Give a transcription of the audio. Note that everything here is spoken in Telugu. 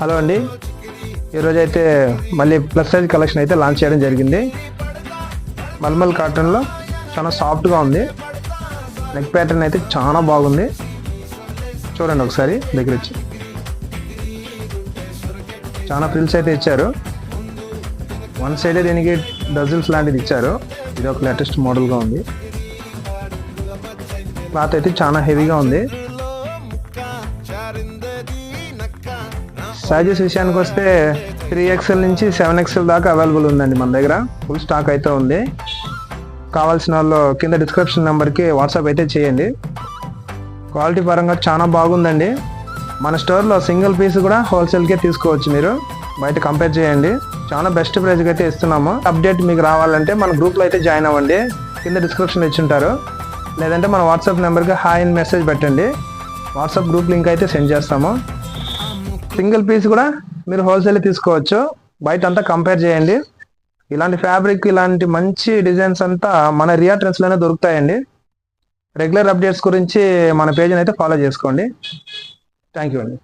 హలో అండి, ఈరోజు అయితే మళ్ళీ ప్లస్ సైజ్ కలెక్షన్ అయితే లాంచ్ చేయడం జరిగింది. మల్మల్ కాటన్లో చాలా సాఫ్ట్గా ఉంది. నెక్ ప్యాటర్న్ అయితే చాలా బాగుంది. చూడండి ఒకసారి దగ్గర వచ్చి. చాలా ఫ్రిల్స్ అయితే ఇచ్చారు. వన్ సైడే దీనికి డజిల్స్ లాంటిది ఇచ్చారు. ఇది ఒక లేటెస్ట్ మోడల్గా ఉంది. క్లాత్ అయితే చాలా హెవీగా ఉంది. సైజెస్ విషయానికి వస్తే 3XL నుంచి 7XL దాకా అవైలబుల్ ఉందండి మన దగ్గర. ఫుల్ స్టాక్ అయితే ఉంది. కావాల్సిన వాళ్ళు కింద డిస్క్రిప్షన్ నెంబర్కి వాట్సాప్ అయితే చేయండి. క్వాలిటీ పరంగా చాలా బాగుందండి. మన స్టోర్లో సింగిల్ పీస్ కూడా హోల్సేల్కే తీసుకోవచ్చు. మీరు బయట కంపేర్ చేయండి. చాలా బెస్ట్ ప్రైస్కి అయితే ఇస్తున్నాము. అప్డేట్ మీకు రావాలంటే మన గ్రూప్లో అయితే జాయిన్ అవ్వండి. కింద డిస్క్రిప్షన్ ఇచ్చుంటారు. లేదంటే మన వాట్సాప్ నెంబర్కి హాయ్ అని మెసేజ్ పెట్టండి. వాట్సాప్ గ్రూప్ లింక్ అయితే సెండ్ చేస్తాము. సింగిల్ పీస్ కూడా మీరు హోల్సేల్ తీసుకోవచ్చు. బయట అంతా కంపేర్ చేయండి. ఇలాంటి ఫ్యాబ్రిక్, ఇలాంటి మంచి డిజైన్స్ అంతా మన రియా ట్రెండ్స్లోనే దొరుకుతాయండి. రెగ్యులర్ అప్డేట్స్ గురించి మన పేజ్ని అయితే ఫాలో చేసుకోండి. థ్యాంక్ యూ అండి.